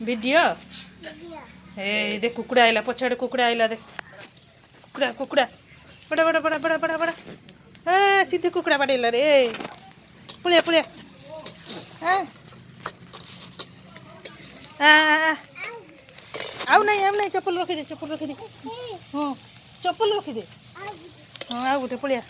Video ए देख कुकुड़ा आइला पछाड़े कुकुड़ा आइला देख कुकुड़ा कुकुड़ा बड़ा बड़ा बड़ा बड़ा बड़ा बड़ा हाँ सीधे कुकुड़ा बाड़ेला रे पुलिया पुलिया हाँ आउ नहीं चप्पल रखी दे हाँ चप्पल रखी दे हाँ आउ गोटे पुलिया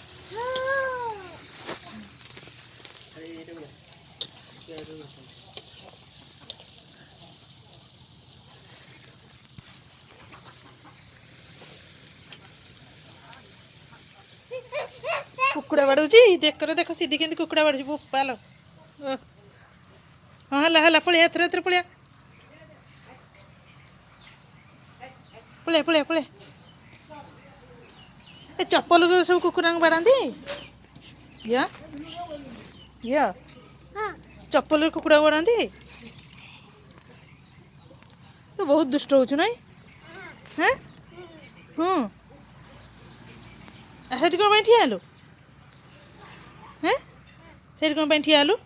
कुकुड़ा बाड़ूची देख देख सीधी के कुकुड़ा बाड़ूची बोपाल हाँ हला पलिया एथर पलिया पलिया पलिया पलिया ए चप्पल सब कुकुरा बाड़ाती या या चप्पल कुकुड़ा बाड़ाती तो बहुत दुष्ट हो नाई हाँ हाँ से कौन ठिया हेलु हाँ से कौन ठिया हेलु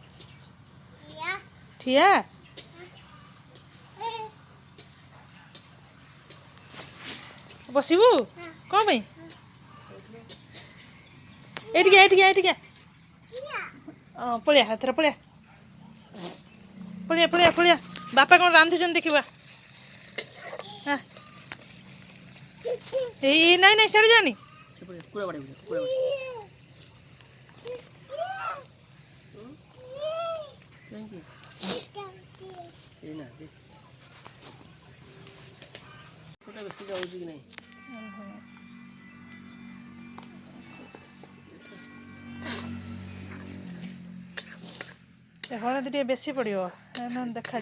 ठिया बसबू कौन भाई एटिया पलिया हाथ पलिया पलिया पलिया पलिया बापा कौन रांधुन देखा हाँ नहीं सियाड़े जानी हलदी टे बेसी पड़ो देखा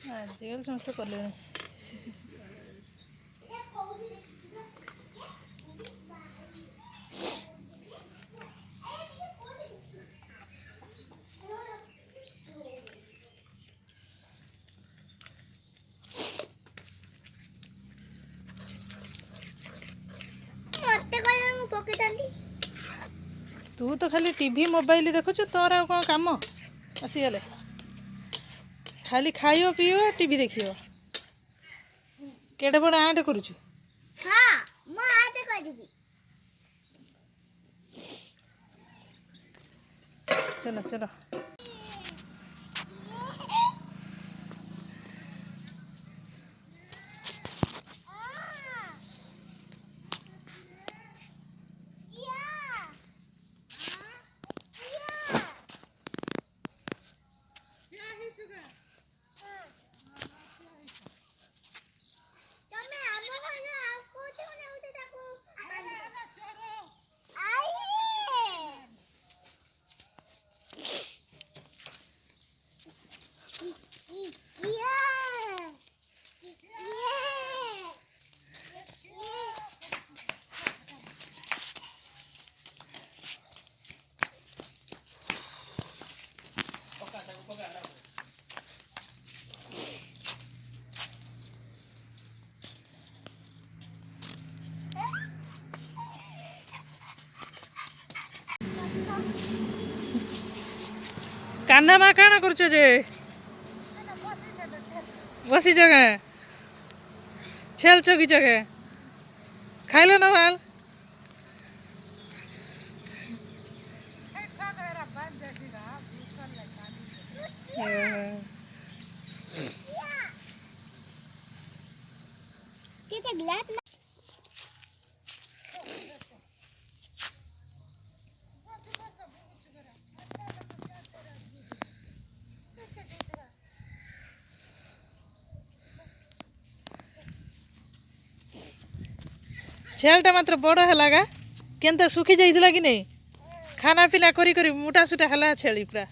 आजकल समस्त कले तू तो खाली टीवी मोबाइल देखुचु तोर आ कौन काम आसीगले खाली खाइयो पीओ टीवी देखियो केड़े बड़ आँट करुचु चलो चलो कान्हा मा काना करुच जे बसी जगह छेल चौकी जगह खाइल ना भाल छेलटा मात्र बड़ है केनता सुखी जाइला कि नहीं खाना पीना करी करी मोटा सुटा है छेली पूरा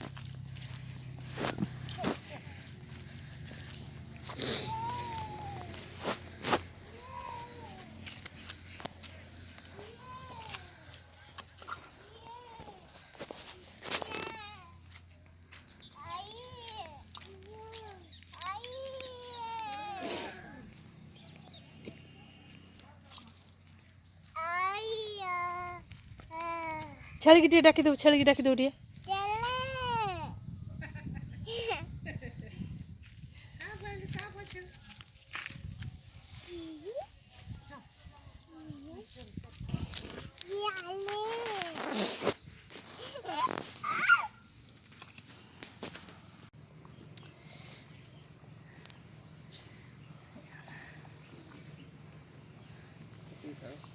छेली की टे डाकी दो, छेली की डाकी दो टे।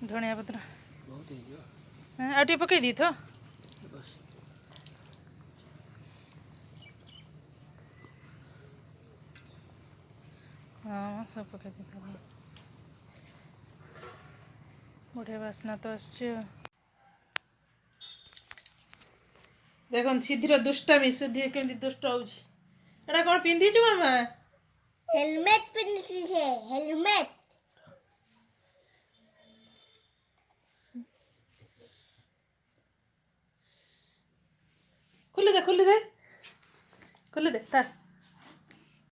धनिया पत्र हाँ आटे पकई दी तो हाँ सब पकई दी तो बढ़िया बास्ना तो देख सिद्धिर दुष्टामी सिद्धि केमती दुष्ट होटा कौन पिंधिचु मामा हेलमेट पिंधी छे हेलमेट खुले दे खुले दे खुले दे तार